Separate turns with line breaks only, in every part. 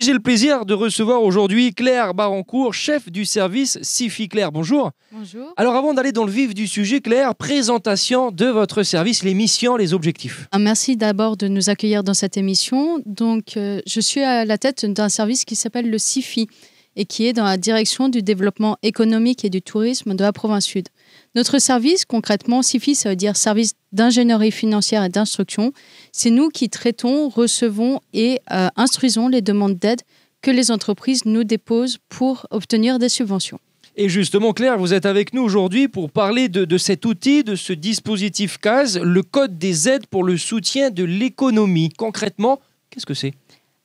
J'ai le plaisir de recevoir aujourd'hui Claire Barancourt, chef du service SIFI. Claire, bonjour.
Bonjour.
Alors avant d'aller dans le vif du sujet, Claire, présentation de votre service, les missions, les objectifs.
Merci d'abord de nous accueillir dans cette émission. Donc, je suis à la tête d'un service qui s'appelle le SIFI et qui est dans la direction du développement économique et du tourisme de la province sud. Notre service, concrètement, SIFI, ça veut dire service d'ingénierie financière et d'instruction. C'est nous qui traitons, recevons et instruisons les demandes d'aide que les entreprises nous déposent pour obtenir des subventions.
Et justement, Claire, vous êtes avec nous aujourd'hui pour parler de cet outil, de ce dispositif CASE, le Code des aides pour le soutien de l'économie. Concrètement, qu'est-ce que c'est ?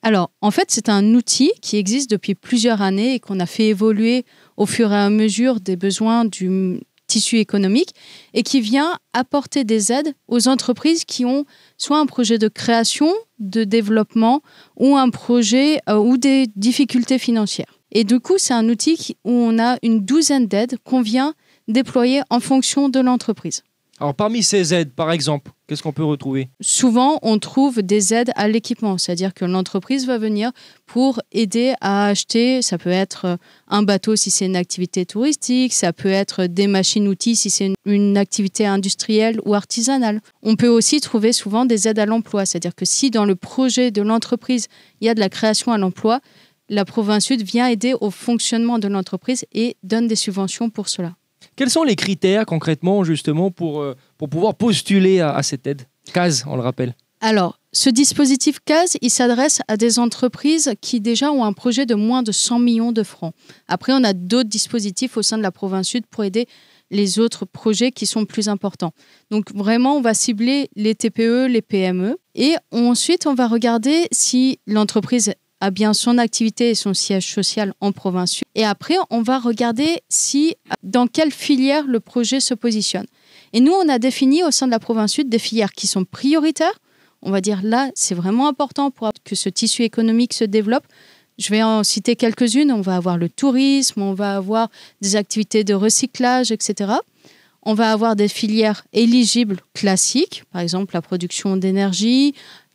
Alors, en fait, c'est un outil qui existe depuis plusieurs années et qu'on a fait évoluer au fur et à mesure des besoins du tissu économique et qui vient apporter des aides aux entreprises qui ont soit un projet de création, de développement ou un projet ou des difficultés financières. Et du coup, c'est un outil où on a une douzaine d'aides qu'on vient déployer en fonction de l'entreprise.
Alors parmi ces aides, par exemple, qu'est-ce qu'on peut retrouver ?
Souvent, on trouve des aides à l'équipement, c'est-à-dire que l'entreprise va venir pour aider à acheter, ça peut être un bateau si c'est une activité touristique, ça peut être des machines-outils si c'est une activité industrielle ou artisanale. On peut aussi trouver souvent des aides à l'emploi, c'est-à-dire que si dans le projet de l'entreprise, il y a de la création à l'emploi, la province sud vient aider au fonctionnement de l'entreprise et donne des subventions pour cela.
Quels sont les critères concrètement justement pour pouvoir postuler à cette aide ? CASE, on le rappelle.
Alors, ce dispositif CASE, il s'adresse à des entreprises qui déjà ont un projet de moins de 100 millions de francs. Après, on a d'autres dispositifs au sein de la province sud pour aider les autres projets qui sont plus importants. Donc vraiment, on va cibler les TPE, les PME. Et ensuite, on va regarder si l'entreprise a bien son activité et son siège social en province sud. Et après, on va regarder dans quelle filière le projet se positionne. Et nous, on a défini au sein de la province sud des filières qui sont prioritaires. On va dire là, c'est vraiment important pour que ce tissu économique se développe. Je vais en citer quelques-unes. On va avoir le tourisme, on va avoir des activités de recyclage, etc. On va avoir des filières éligibles classiques, par exemple la production d'énergie,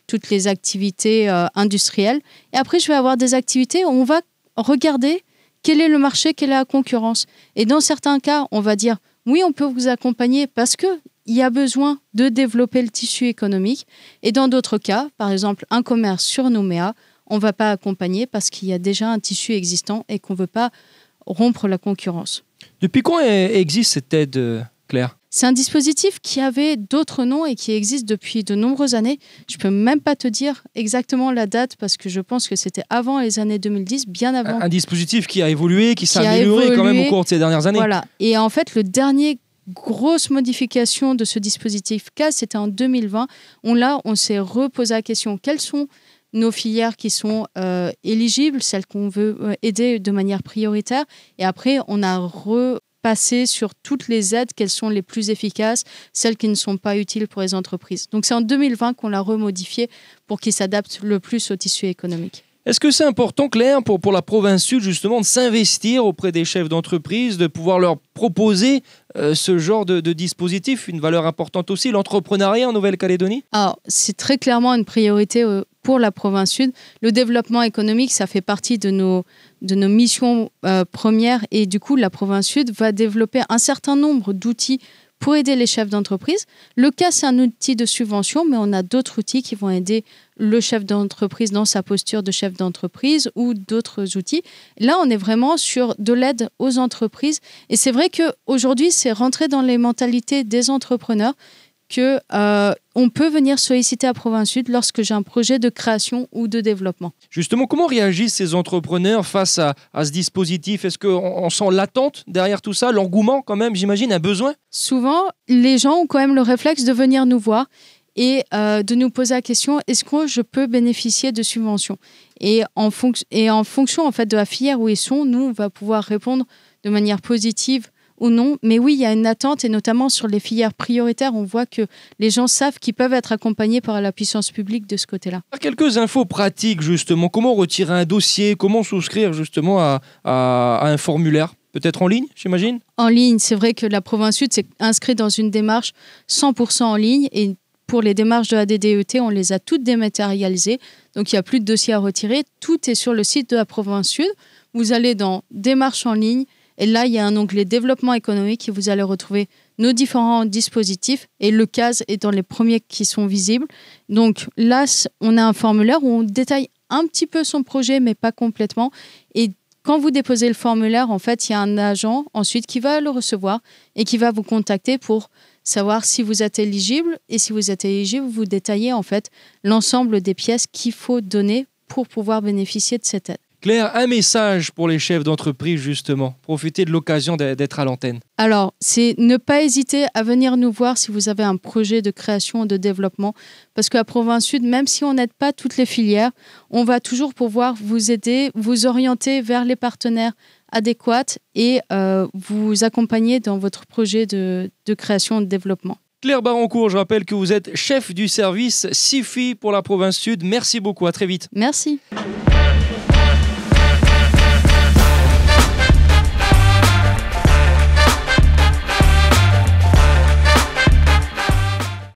toutes les activités industrielles. Et après, je vais avoir des activités où on va regarder quel est le marché, quelle est la concurrence. Et dans certains cas, on va dire, oui, on peut vous accompagner parce qu'il y a besoin de développer le tissu économique. Et dans d'autres cas, par exemple, un commerce sur Nouméa, on ne va pas accompagner parce qu'il y a déjà un tissu existant et qu'on ne veut pas rompre la concurrence.
Depuis quand existe cette aide, Claire ?
C'est un dispositif qui avait d'autres noms et qui existe depuis de nombreuses années. Je ne peux même pas te dire exactement la date parce que je pense que c'était avant les années 2010, bien avant.
Un dispositif qui a évolué, qui s'est amélioré quand même au cours de ces dernières années.
Voilà. Et en fait, le dernier grosse modification de ce dispositif CASE, c'était en 2020. On s'est reposé la question, quelles sont nos filières qui sont éligibles, celles qu'on veut aider de manière prioritaire. Et après, on a passer sur toutes les aides, quelles sont les plus efficaces, celles qui ne sont pas utiles pour les entreprises. Donc c'est en 2020 qu'on l'a remodifié pour qu'il s'adapte le plus au tissu économique.
Est-ce que c'est important, Claire, pour la province sud, justement, de s'investir auprès des chefs d'entreprise, de pouvoir leur proposer ce genre de dispositif, une valeur importante aussi, l'entrepreneuriat en Nouvelle-Calédonie ?
Alors, c'est très clairement une priorité pour la province sud. Le développement économique, ça fait partie de nos missions premières et du coup, la province sud va développer un certain nombre d'outils pour aider les chefs d'entreprise. Le CAS, c'est un outil de subvention, mais on a d'autres outils qui vont aider le chef d'entreprise dans sa posture de chef d'entreprise ou d'autres outils. Là, on est vraiment sur de l'aide aux entreprises. Et c'est vrai qu'aujourd'hui, c'est rentré dans les mentalités des entrepreneurs qu'on peut venir solliciter à Province Sud lorsque j'ai un projet de création ou de développement.
Justement, comment réagissent ces entrepreneurs face à ce dispositif ? Est-ce qu'on sent l'attente derrière tout ça, l'engouement quand même, j'imagine, un besoin ?
Souvent, les gens ont quand même le réflexe de venir nous voir et de nous poser la question, est-ce que je peux bénéficier de subventions ? Et en fonction en fait, de la filière où ils sont, nous, on va pouvoir répondre de manière positive ou non. Mais oui, il y a une attente et notamment sur les filières prioritaires, on voit que les gens savent qu'ils peuvent être accompagnés par la puissance publique de ce côté-là.
Quelques infos pratiques justement, comment retirer un dossier, comment souscrire justement à un formulaire ? Peut-être en ligne, j'imagine ?
En ligne, c'est vrai que la province sud s'est inscrite dans une démarche 100% en ligne et pour les démarches de ADDET, on les a toutes dématérialisées. Donc, il n'y a plus de dossier à retirer. Tout est sur le site de la province Sud. Vous allez dans Démarches en ligne et là, il y a un onglet Développement économique et vous allez retrouver nos différents dispositifs et le CAS étant les premiers qui sont visibles. Donc là, on a un formulaire où on détaille un petit peu son projet, mais pas complètement. Et quand vous déposez le formulaire, en fait, il y a un agent ensuite qui va le recevoir et qui va vous contacter pour savoir si vous êtes éligible. Et si vous êtes éligible, vous détaillez en fait l'ensemble des pièces qu'il faut donner pour pouvoir bénéficier de cette aide.
Claire, un message pour les chefs d'entreprise, justement. Profitez de l'occasion d'être à l'antenne.
Alors, c'est ne pas hésiter à venir nous voir si vous avez un projet de création ou de développement. Parce qu'à Province Sud, même si on n'aide pas toutes les filières, on va toujours pouvoir vous aider, vous orienter vers les partenaires adéquats et vous accompagner dans votre projet de création ou de développement.
Claire Barancourt, je rappelle que vous êtes chef du service SIFI pour la Province Sud. Merci beaucoup, à très vite.
Merci.